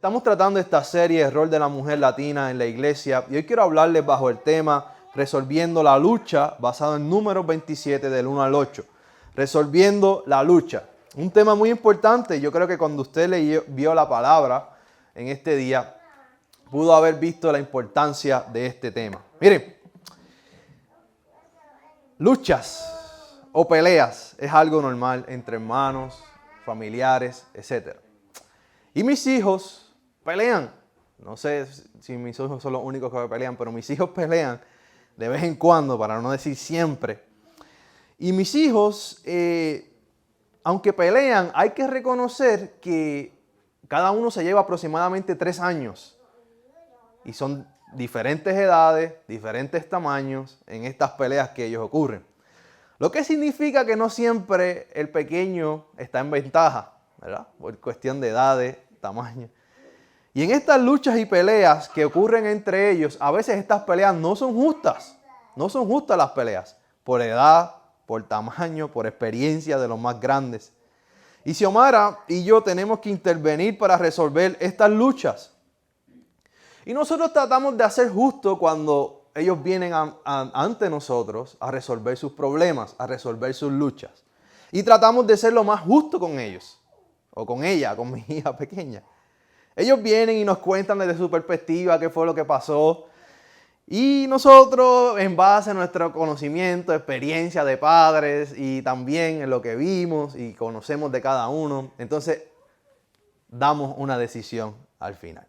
Estamos tratando esta serie, el rol de la mujer latina en la iglesia, y hoy quiero hablarles bajo el tema Resolviendo la lucha, basado en Números 27 del 1 al 8. Resolviendo la lucha. Un tema muy importante. Yo creo que cuando usted vio la palabra en este día, pudo haber visto la importancia de este tema. Miren, luchas o peleas es algo normal entre hermanos, familiares, etc. Y mis hijos pelean. No sé si mis hijos son los únicos que pelean, pero mis hijos pelean de vez en cuando, para no decir siempre. Y mis hijos, aunque pelean, hay que reconocer que cada uno se lleva aproximadamente 3 años. Y son diferentes edades, diferentes tamaños en estas peleas que ellos ocurren. Lo que significa que no siempre el pequeño está en ventaja, ¿verdad? Por cuestión de edades, tamaño. Y en estas luchas y peleas que ocurren entre ellos, a veces estas peleas no son justas. No son justas las peleas. Por edad, por tamaño, por experiencia de los más grandes. Y Xiomara y yo tenemos que intervenir para resolver estas luchas. Y nosotros tratamos de hacer justo cuando ellos vienen ante nosotros a resolver sus problemas, a resolver sus luchas. Y tratamos de ser lo más justo con ellos. O con ella, con mi hija pequeña. Ellos vienen y nos cuentan desde su perspectiva qué fue lo que pasó. Y nosotros, en base a nuestro conocimiento, experiencia de padres y también en lo que vimos y conocemos de cada uno, entonces damos una decisión al final.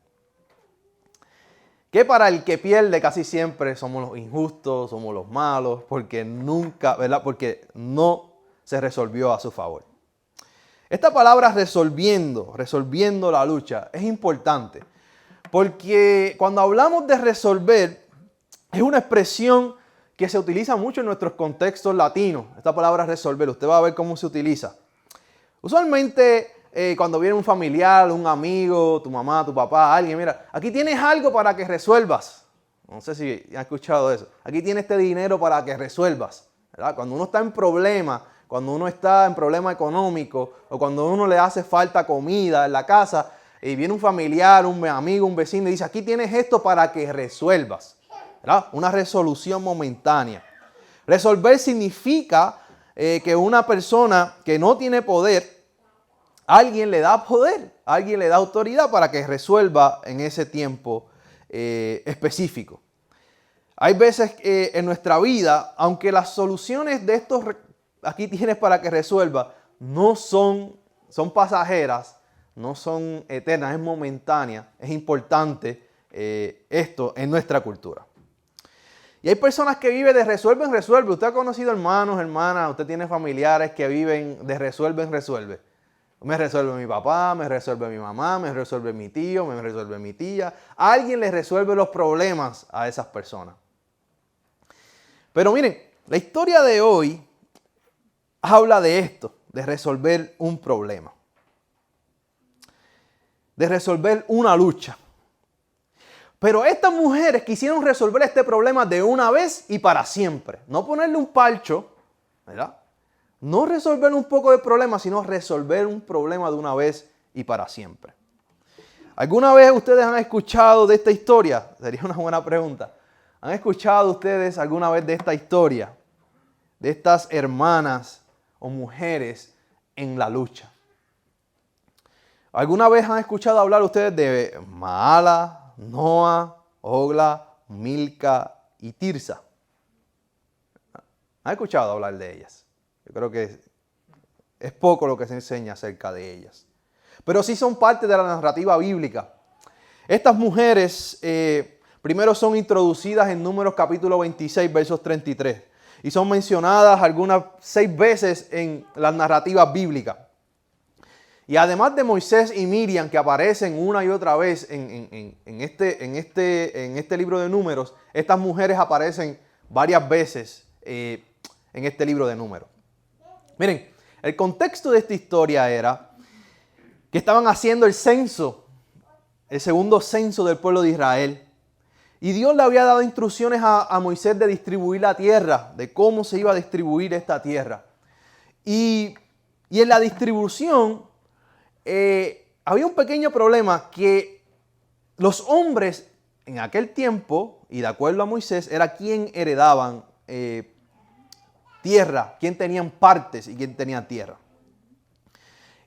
Que para el que pierde casi siempre somos los injustos, somos los malos, porque nunca, ¿verdad? Porque no se resolvió a su favor. Esta palabra resolviendo la lucha, es importante. Porque cuando hablamos de resolver, es una expresión que se utiliza mucho en nuestros contextos latinos. Esta palabra resolver, usted va a ver cómo se utiliza. Usualmente cuando viene un familiar, un amigo, tu mamá, tu papá, alguien, mira, aquí tienes algo para que resuelvas. No sé si han escuchado eso. Aquí tienes este dinero para que resuelvas, ¿verdad? Cuando uno está en problema, cuando uno está en problema económico o cuando a uno le hace falta comida en la casa y viene un familiar, un amigo, un vecino y dice, aquí tienes esto para que resuelvas, ¿verdad? Una resolución momentánea. Resolver significa que una persona que no tiene poder, alguien le da poder, alguien le da autoridad para que resuelva en ese tiempo específico. Hay veces en nuestra vida, aunque las soluciones de estos aquí tienes para que resuelva, no son pasajeras, no son eternas, es momentánea. Es importante esto en nuestra cultura. Y hay personas que viven de resuelve en resuelve. Usted ha conocido hermanos, hermanas, usted tiene familiares que viven de resuelve en resuelve. Me resuelve mi papá, me resuelve mi mamá, me resuelve mi tío, me resuelve mi tía. Alguien le resuelve los problemas a esas personas. Pero miren, la historia de hoy habla de esto, de resolver un problema, de resolver una lucha. Pero estas mujeres quisieron resolver este problema de una vez y para siempre. No ponerle un parcho, ¿verdad? No resolver un poco de problema, sino resolver un problema de una vez y para siempre. ¿Alguna vez ustedes han escuchado de esta historia? Sería una buena pregunta. ¿Han escuchado ustedes alguna vez de esta historia? De estas hermanas o mujeres en la lucha. ¿Alguna vez han escuchado hablar ustedes de Maala, Noa, Hogla, Milca y Tirsa? ¿Han escuchado hablar de ellas? Yo creo que es poco lo que se enseña acerca de ellas. Pero sí son parte de la narrativa bíblica. Estas mujeres primero son introducidas en Números capítulo 26, versos 33. Y son mencionadas algunas 6 veces en las narrativas bíblicas. Y además de Moisés y Miriam, que aparecen una y otra vez en este libro de Números, estas mujeres aparecen varias veces en este libro de Números. Miren, el contexto de esta historia era que estaban haciendo el censo, el segundo censo del pueblo de Israel. Y Dios le había dado instrucciones a Moisés de distribuir la tierra, de cómo se iba a distribuir esta tierra. Y en la distribución había un pequeño problema, que los hombres en aquel tiempo, y de acuerdo a Moisés, era quien heredaban tierra, quien tenían partes y quien tenía tierra.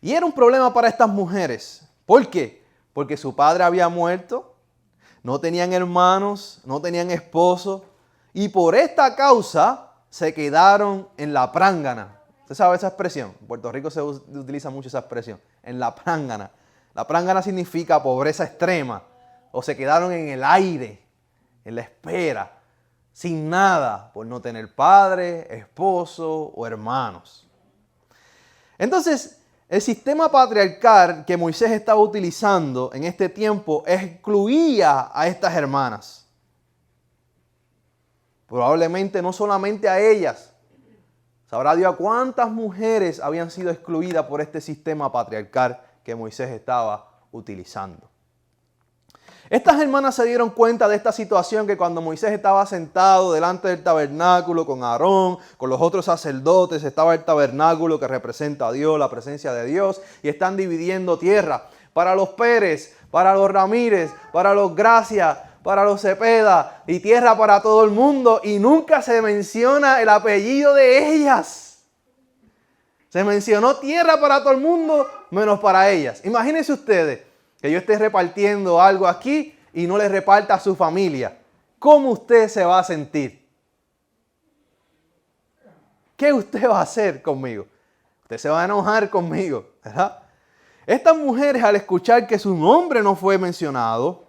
Y era un problema para estas mujeres. ¿Por qué? Porque su padre había muerto, no tenían hermanos, no tenían esposo, y por esta causa se quedaron en la prángana. ¿Usted sabe esa expresión? En Puerto Rico se utiliza mucho esa expresión, en la prángana. La prángana significa pobreza extrema, o se quedaron en el aire, en la espera, sin nada, por no tener padre, esposo o hermanos. Entonces, el sistema patriarcal que Moisés estaba utilizando en este tiempo excluía a estas hermanas. Probablemente no solamente a ellas. Sabrá Dios cuántas mujeres habían sido excluidas por este sistema patriarcal que Moisés estaba utilizando. Estas hermanas se dieron cuenta de esta situación que cuando Moisés estaba sentado delante del tabernáculo con Aarón, con los otros sacerdotes, estaba el tabernáculo que representa a Dios, la presencia de Dios, y están dividiendo tierra para los Pérez, para los Ramírez, para los Gracia, para los Cepeda, y tierra para todo el mundo, y nunca se menciona el apellido de ellas. Se mencionó tierra para todo el mundo, menos para ellas. Imagínense ustedes que yo esté repartiendo algo aquí y no le reparta a su familia. ¿Cómo usted se va a sentir? ¿Qué usted va a hacer conmigo? Usted se va a enojar conmigo, ¿verdad? Estas mujeres, al escuchar que su nombre no fue mencionado,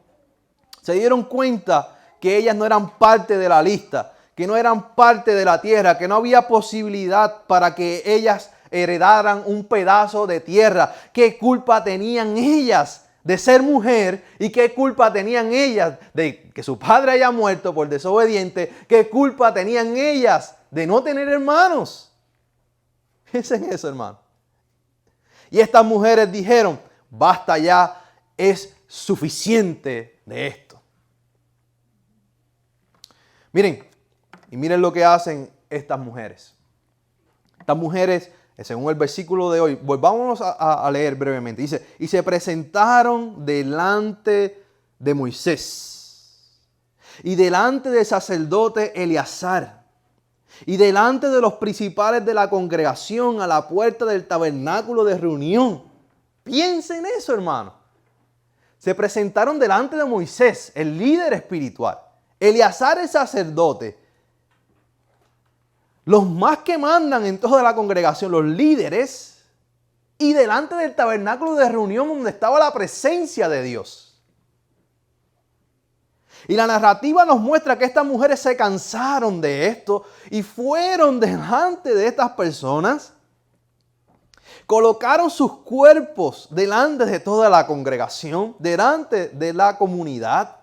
se dieron cuenta que ellas no eran parte de la lista, que no eran parte de la tierra, que no había posibilidad para que ellas heredaran un pedazo de tierra. ¿Qué culpa tenían ellas de ser mujer? ¿Y qué culpa tenían ellas de que su padre haya muerto por desobediente? ¿Qué culpa tenían ellas de no tener hermanos? Piensen en eso, hermano. Y estas mujeres dijeron, basta ya, es suficiente de esto. Miren, y miren lo que hacen estas mujeres. Estas mujeres, según el versículo de hoy, volvámonos a leer brevemente. Dice, y se presentaron delante de Moisés y delante del sacerdote Eleazar y delante de los principales de la congregación a la puerta del tabernáculo de reunión. Piensen en eso, hermano. Se presentaron delante de Moisés, el líder espiritual, Eleazar el sacerdote, los más que mandan en toda la congregación, los líderes, y delante del tabernáculo de reunión donde estaba la presencia de Dios. Y la narrativa nos muestra que estas mujeres se cansaron de esto y fueron delante de estas personas, colocaron sus cuerpos delante de toda la congregación, delante de la comunidad.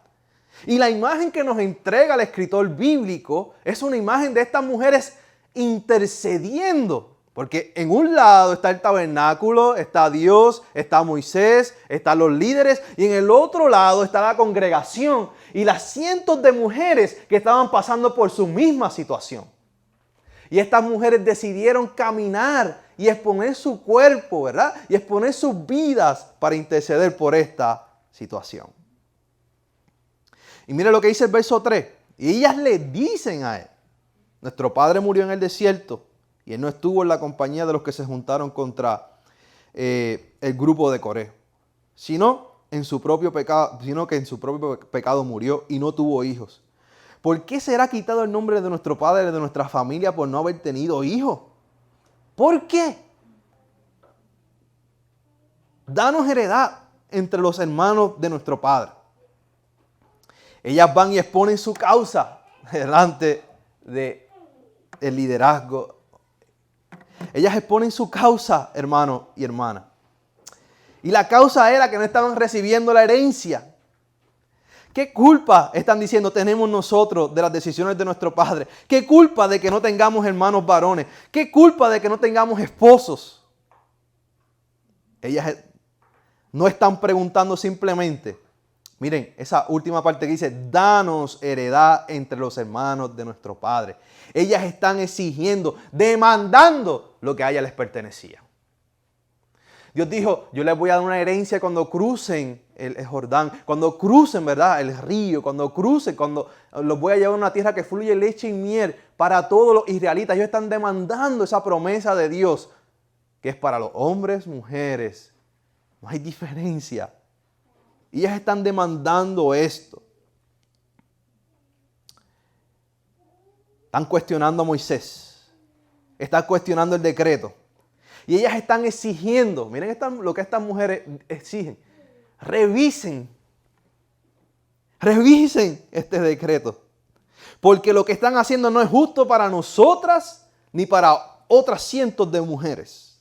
Y la imagen que nos entrega el escritor bíblico es una imagen de estas mujeres intercediendo. Porque en un lado está el tabernáculo, está Dios, está Moisés, están los líderes, y en el otro lado está la congregación y las cientos de mujeres que estaban pasando por su misma situación. Y estas mujeres decidieron caminar y exponer su cuerpo, ¿verdad? Y exponer sus vidas para interceder por esta situación. Y mire lo que dice el verso 3. Y ellas le dicen a él, nuestro padre murió en el desierto y él no estuvo en la compañía de los que se juntaron contra el grupo de Coré, sino que en su propio pecado murió y no tuvo hijos. ¿Por qué será quitado el nombre de nuestro padre, de nuestra familia, por no haber tenido hijos? ¿Por qué? Danos heredad entre los hermanos de nuestro padre. Ellas van y exponen su causa delante del liderazgo. Ellas exponen su causa, hermano y hermana. Y la causa era que no estaban recibiendo la herencia. ¿Qué culpa están diciendo tenemos nosotros de las decisiones de nuestro padre? ¿Qué culpa de que no tengamos hermanos varones? ¿Qué culpa de que no tengamos esposos? Ellas no están preguntando simplemente. Miren, esa última parte que dice, danos heredad entre los hermanos de nuestro padre. Ellas están exigiendo, demandando lo que a ellas les pertenecía. Dios dijo, yo les voy a dar una herencia cuando crucen el Jordán, cuando crucen, ¿verdad?, el río, cuando crucen, cuando los voy a llevar a una tierra que fluye leche y miel para todos los israelitas. Ellos están demandando esa promesa de Dios, que es para los hombres, mujeres. No hay diferencia. Y ellas están demandando esto. Están cuestionando a Moisés. Están cuestionando el decreto. Y ellas están exigiendo, miren lo que estas mujeres exigen. Revisen este decreto. Porque lo que están haciendo no es justo para nosotras ni para otras cientos de mujeres.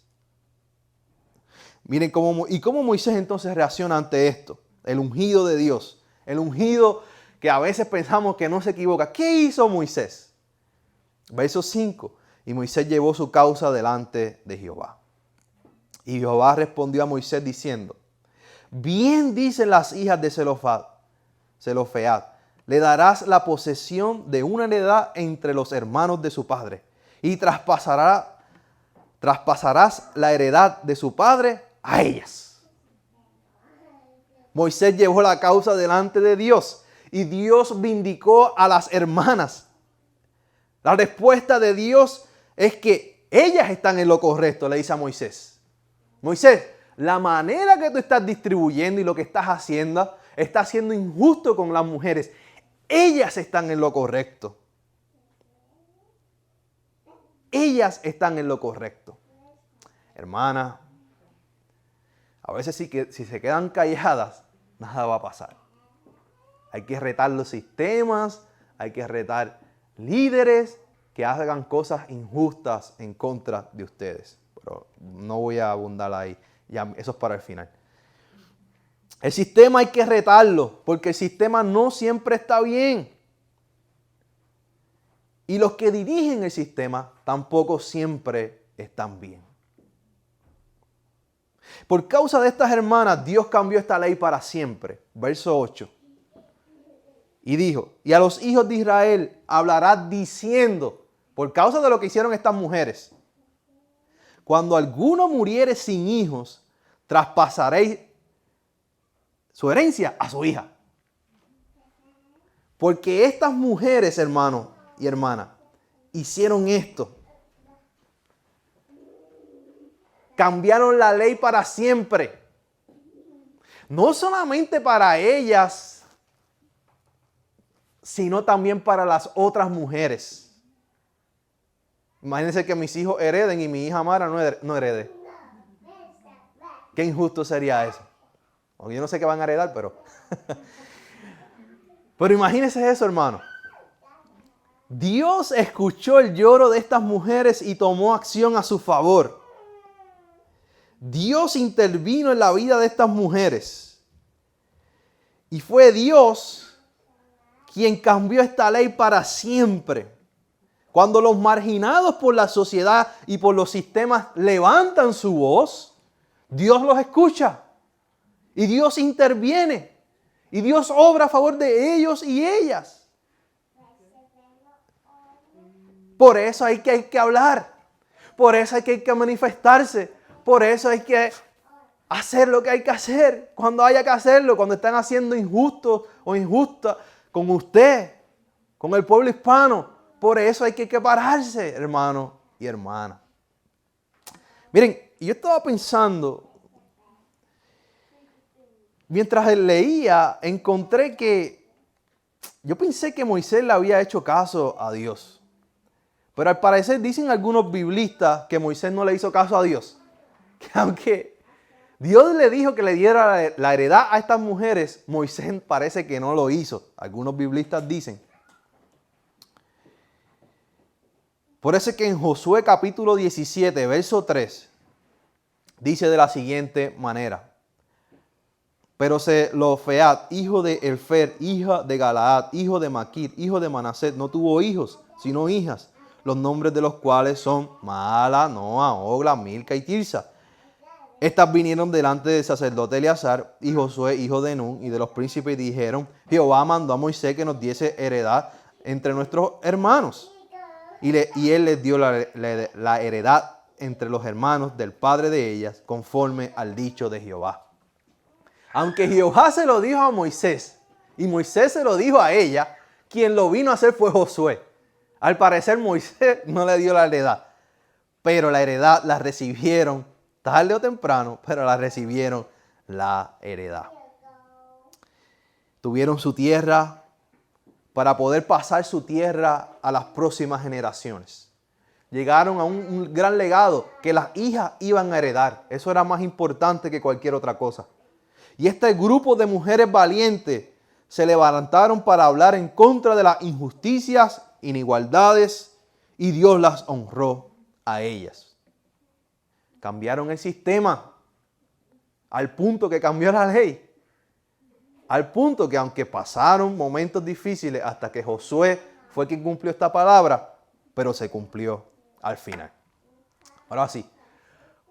Miren cómo Moisés entonces reacciona ante esto. El ungido de Dios. El ungido que a veces pensamos que no se equivoca. ¿Qué hizo Moisés? Verso 5. Y Moisés llevó su causa delante de Jehová. Y Jehová respondió a Moisés diciendo, bien dicen las hijas de Zelofead, le darás la posesión de una heredad entre los hermanos de su padre, y traspasarás la heredad de su padre a ellas. Moisés llevó la causa delante de Dios, y Dios vindicó a las hermanas. La respuesta de Dios es que ellas están en lo correcto, le dice a Moisés. Moisés, la manera que tú estás distribuyendo y lo que estás haciendo está siendo injusto con las mujeres. Ellas están en lo correcto. Ellas están en lo correcto. Hermana, a veces si se quedan calladas, nada va a pasar. Hay que retar los sistemas, hay que retar líderes que hagan cosas injustas en contra de ustedes. Pero no voy a abundar ahí, ya, eso es para el final. El sistema hay que retarlo, porque el sistema no siempre está bien. Y los que dirigen el sistema tampoco siempre están bien. Por causa de estas hermanas, Dios cambió esta ley para siempre. Verso 8. Y dijo, y a los hijos de Israel hablará diciendo, por causa de lo que hicieron estas mujeres, cuando alguno muriere sin hijos, traspasaréis su herencia a su hija. Porque estas mujeres, hermanos y hermanas, hicieron esto. Cambiaron la ley para siempre. No solamente para ellas, sino también para las otras mujeres. Imagínense que mis hijos hereden y mi hija Mara no herede. Qué injusto sería eso. Yo no sé qué van a heredar, pero... Pero imagínense eso, hermano. Dios escuchó el lloro de estas mujeres y tomó acción a su favor. Dios intervino en la vida de estas mujeres. Y fue Dios quien cambió esta ley para siempre. Cuando los marginados por la sociedad y por los sistemas levantan su voz, Dios los escucha. Y Dios interviene. Y Dios obra a favor de ellos y ellas. Por eso hay que hablar. Por eso hay que manifestarse. Por eso hay que hacer lo que hay que hacer. Cuando haya que hacerlo. Cuando están haciendo injustos o injustas con usted. Con el pueblo hispano. Por eso hay que pararse, hermano y hermana. Miren, yo estaba pensando, mientras leía, encontré que yo pensé que Moisés le había hecho caso a Dios. Pero al parecer dicen algunos biblistas que Moisés no le hizo caso a Dios. Que aunque Dios le dijo que le diera la heredad a estas mujeres, Moisés parece que no lo hizo. Algunos biblistas dicen. Por eso es que en Josué capítulo 17, verso 3, dice de la siguiente manera. Pero Zelofead, hijo de Elfer, hija de Galaad, hijo de Maquir, hijo de Manasés, no tuvo hijos, sino hijas, los nombres de los cuales son Maala, Noa, Ogla, Milca y Tirsa. Estas vinieron delante del sacerdote Eleazar y Josué, hijo de Nun, y de los príncipes, y dijeron, Jehová mandó a Moisés que nos diese heredad entre nuestros hermanos. Y él les dio la heredad entre los hermanos del padre de ellas, conforme al dicho de Jehová. Aunque Jehová se lo dijo a Moisés y Moisés se lo dijo a ella, quien lo vino a hacer fue Josué. Al parecer Moisés no le dio la heredad, pero la heredad la recibieron tarde o temprano, pero la recibieron la heredad. Tuvieron su tierra para poder pasar su tierra a las próximas generaciones. Llegaron a un gran legado que las hijas iban a heredar. Eso era más importante que cualquier otra cosa. Y este grupo de mujeres valientes se levantaron para hablar en contra de las injusticias, inigualdades, y Dios las honró a ellas. Cambiaron el sistema al punto que cambió la ley. Al punto que aunque pasaron momentos difíciles hasta que Josué fue quien cumplió esta palabra, pero se cumplió al final. Ahora sí,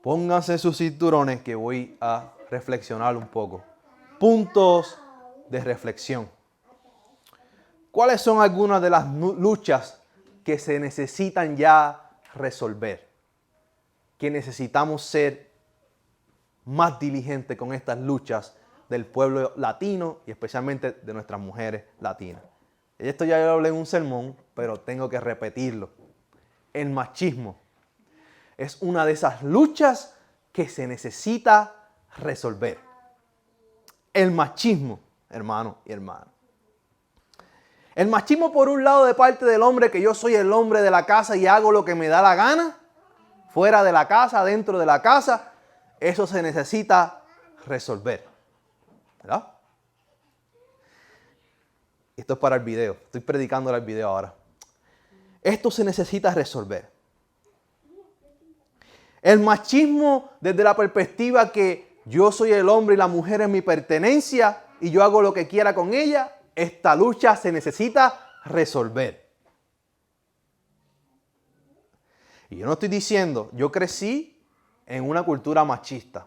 pónganse sus cinturones que voy a reflexionar un poco. Puntos de reflexión. ¿Cuáles son algunas de las luchas que se necesitan ya resolver? Que necesitamos ser más diligentes con estas luchas del pueblo latino y especialmente de nuestras mujeres latinas. Esto ya lo hablé en un sermón, pero tengo que repetirlo. El machismo es una de esas luchas que se necesita resolver. El machismo, hermano y hermana. El machismo por un lado de parte del hombre, que yo soy el hombre de la casa y hago lo que me da la gana, fuera de la casa, dentro de la casa, eso se necesita resolver. ¿Verdad? Esto es para el video. Estoy predicándole al video ahora. Esto se necesita resolver. El machismo desde la perspectiva que yo soy el hombre y la mujer es mi pertenencia y yo hago lo que quiera con ella, esta lucha se necesita resolver. Y yo no estoy diciendo, yo crecí en una cultura machista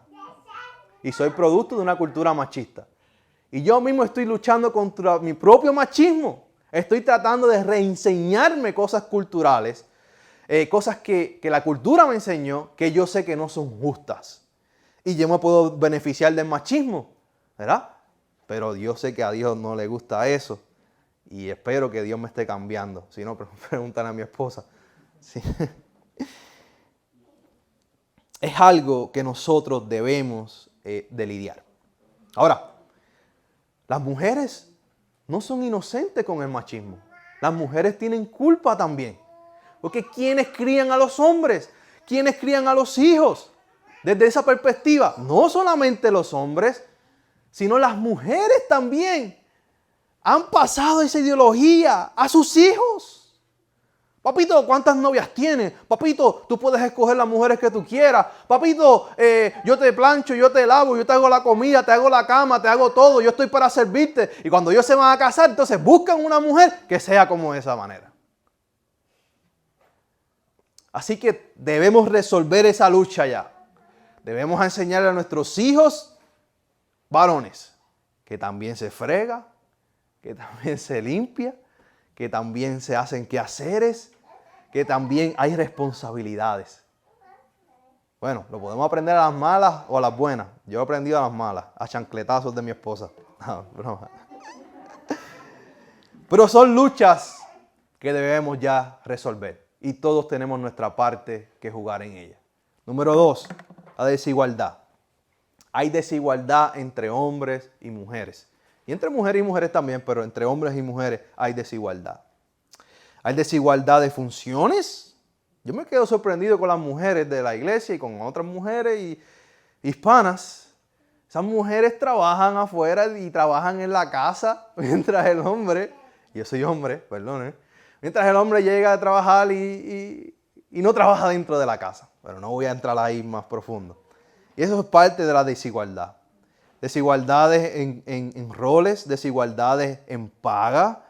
y soy producto de una cultura machista. Y yo mismo estoy luchando contra mi propio machismo. Estoy tratando de reenseñarme cosas culturales, cosas que la cultura me enseñó, que yo sé que no son justas. Y yo me puedo beneficiar del machismo, ¿verdad? Pero yo sé que a Dios no le gusta eso. Y espero que Dios me esté cambiando. Si no, pregúntale a mi esposa. Sí. Es algo que nosotros debemos de lidiar. Ahora, las mujeres no son inocentes con el machismo. Las mujeres tienen culpa también. Porque ¿quiénes crían a los hombres? ¿Quiénes crían a los hijos? Desde esa perspectiva, no solamente los hombres, sino las mujeres también han pasado esa ideología a sus hijos. Papito, ¿cuántas novias tienes? Papito, tú puedes escoger las mujeres que tú quieras. Papito, yo te plancho, yo te lavo, yo te hago la comida, te hago la cama, te hago todo. Yo estoy para servirte. Y cuando ellos se van a casar, entonces buscan una mujer que sea como de esa manera. Así que debemos resolver esa lucha ya. Debemos enseñarle a nuestros hijos varones que también se frega, que también se limpia, que también se hacen quehaceres, que también hay responsabilidades. Bueno, lo podemos aprender a las malas o a las buenas. Yo he aprendido a las malas, a chancletazos de mi esposa. No, broma. Pero son luchas que debemos ya resolver. Y todos tenemos nuestra parte que jugar en ella. Número 2, la desigualdad. Hay desigualdad entre hombres y mujeres. Y entre mujeres y mujeres también, pero entre hombres y mujeres hay desigualdad. Hay desigualdad de funciones. Yo me quedo sorprendido con las mujeres de la iglesia y con otras mujeres hispanas. Esas mujeres trabajan afuera y trabajan en la casa, mientras el hombre, yo soy hombre, perdón, mientras el hombre llega a trabajar y no trabaja dentro de la casa. Pero no voy a entrar ahí más profundo. Y eso es parte de la desigualdad. Desigualdades en roles, desigualdades en paga,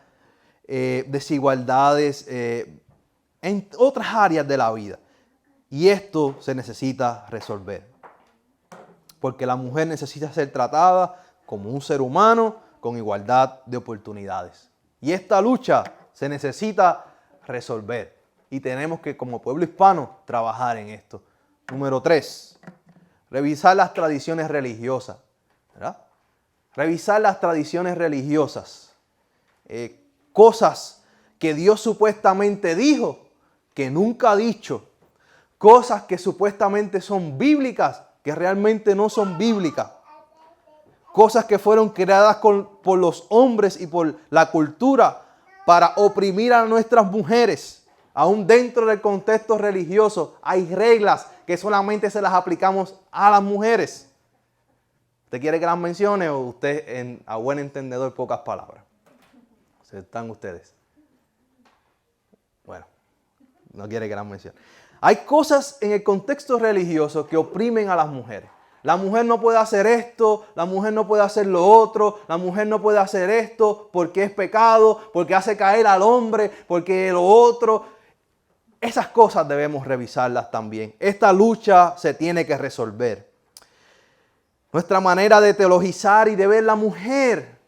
desigualdades en otras áreas de la vida. Y esto se necesita resolver. Porque la mujer necesita ser tratada como un ser humano con igualdad de oportunidades. Y esta lucha se necesita resolver. Y tenemos que, como pueblo hispano, trabajar en esto. Número 3, revisar las tradiciones religiosas, ¿verdad? Revisar las tradiciones religiosas. Cosas que Dios supuestamente dijo, que nunca ha dicho. Cosas que supuestamente son bíblicas, que realmente no son bíblicas. Cosas que fueron creadas por los hombres y por la cultura para oprimir a nuestras mujeres. Aún dentro del contexto religioso hay reglas que solamente se las aplicamos a las mujeres. ¿Usted quiere que las mencione o usted a buen entendedor pocas palabras? ¿Están ustedes? Bueno, no quiere que las mencione. Hay cosas en el contexto religioso que oprimen a las mujeres. La mujer no puede hacer esto, la mujer no puede hacer lo otro, la mujer no puede hacer esto porque es pecado, porque hace caer al hombre, porque lo otro. Esas cosas debemos revisarlas también. Esta lucha se tiene que resolver. Nuestra manera de teologizar y de ver la mujer.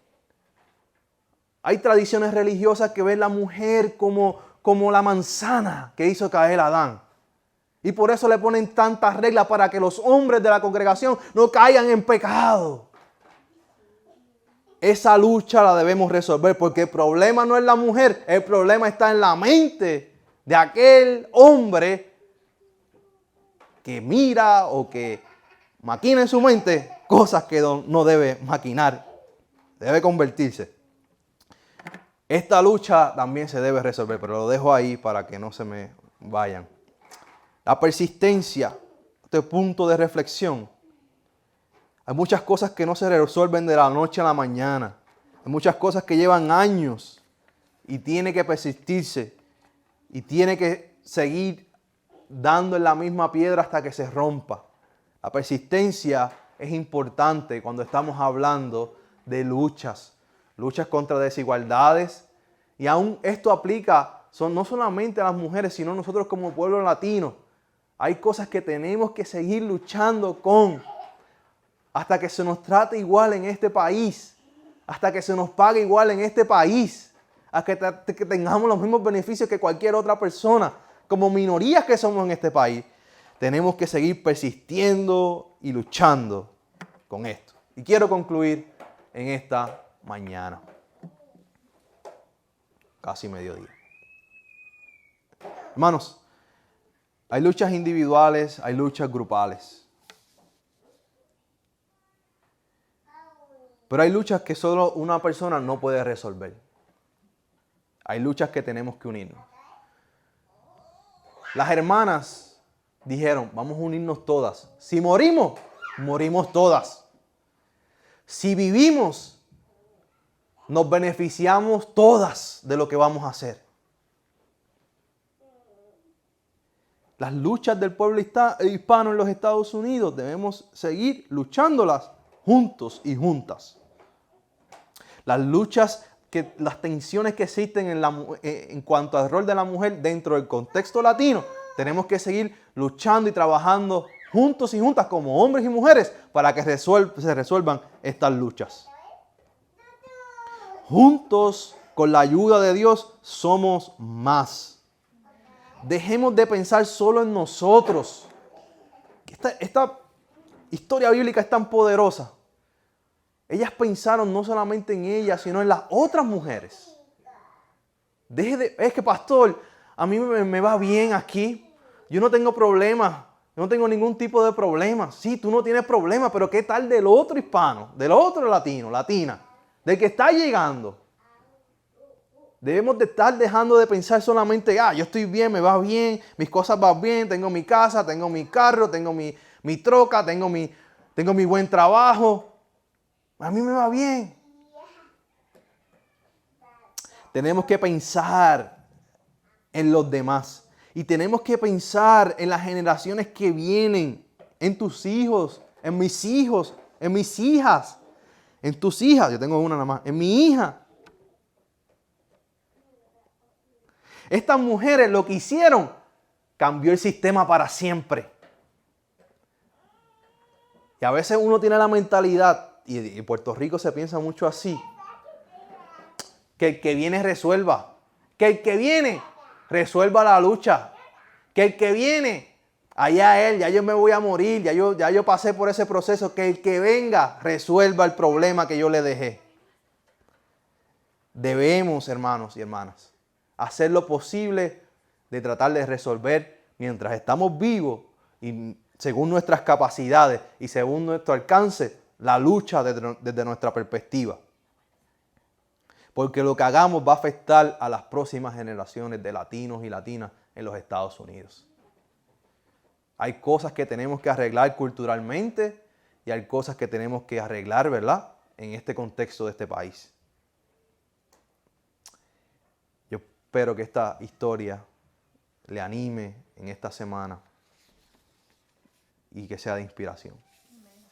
Hay tradiciones religiosas que ven la mujer como la manzana que hizo caer a Adán. Y por eso le ponen tantas reglas para que los hombres de la congregación no caigan en pecado. Esa lucha la debemos resolver porque el problema no es la mujer, el problema está en la mente de aquel hombre que mira o que maquina en su mente cosas que no debe maquinar, debe convertirse. Esta lucha también se debe resolver, pero lo dejo ahí para que no se me vayan. La persistencia, este punto de reflexión. Hay muchas cosas que no se resuelven de la noche a la mañana. Hay muchas cosas que llevan años y tiene que persistirse. Y tiene que seguir dando en la misma piedra hasta que se rompa. La persistencia es importante cuando estamos hablando de luchas. Luchas contra desigualdades. Y aún esto aplica no solamente a las mujeres, sino a nosotros como pueblo latino. Hay cosas que tenemos que seguir luchando con hasta que se nos trate igual en este país. Hasta que se nos pague igual en este país. Hasta que tengamos los mismos beneficios que cualquier otra persona. Como minorías que somos en este país, tenemos que seguir persistiendo y luchando con esto. Y quiero concluir en esta mañana. Casi mediodía. Hermanos, hay luchas individuales, hay luchas grupales. Pero hay luchas que solo una persona no puede resolver. Hay luchas que tenemos que unirnos. Las hermanas dijeron, vamos a unirnos todas. Si morimos, morimos todas. Si vivimos, nos beneficiamos todas de lo que vamos a hacer. Las luchas del pueblo hispano en los Estados Unidos debemos seguir luchándolas juntos y juntas. Las luchas, las tensiones que existen en cuanto al rol de la mujer dentro del contexto latino, tenemos que seguir luchando y trabajando juntos y juntas como hombres y mujeres para que se resuelvan estas luchas. Juntos, con la ayuda de Dios, somos más. Dejemos de pensar solo en nosotros. Esta historia bíblica es tan poderosa. Ellas pensaron no solamente en ellas, sino en las otras mujeres. Es que, pastor, a mí me va bien aquí. Yo no tengo problemas. Yo no tengo ningún tipo de problema. Sí, tú no tienes problemas, pero ¿qué tal del otro hispano? Del otro latino, latina. Del que está llegando. Debemos de estar dejando de pensar solamente, yo estoy bien, me va bien, mis cosas van bien, tengo mi casa, tengo mi carro, tengo mi troca, tengo mi buen trabajo. A mí me va bien. Tenemos que pensar en los demás. Y tenemos que pensar en las generaciones que vienen, en tus hijos, en mis hijos, en mis hijas, en tus hijas. Yo tengo una nada más, en mi hija. Estas mujeres lo que hicieron cambió el sistema para siempre. Y a veces uno tiene la mentalidad, y en Puerto Rico se piensa mucho así, que el que viene resuelva. Que el que viene resuelva la lucha. Que el que viene Allá él, ya yo me voy a morir, ya yo pasé por ese proceso, que el que venga resuelva el problema que yo le dejé. Debemos, hermanos y hermanas, hacer lo posible de tratar de resolver mientras estamos vivos y según nuestras capacidades y según nuestro alcance, la lucha desde nuestra perspectiva. Porque lo que hagamos va a afectar a las próximas generaciones de latinos y latinas en los Estados Unidos. Hay cosas que tenemos que arreglar culturalmente y hay cosas que tenemos que arreglar, ¿verdad?, en este contexto de este país. Yo espero que esta historia le anime en esta semana y que sea de inspiración.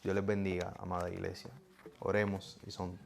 Dios les bendiga, amada iglesia. Oremos y son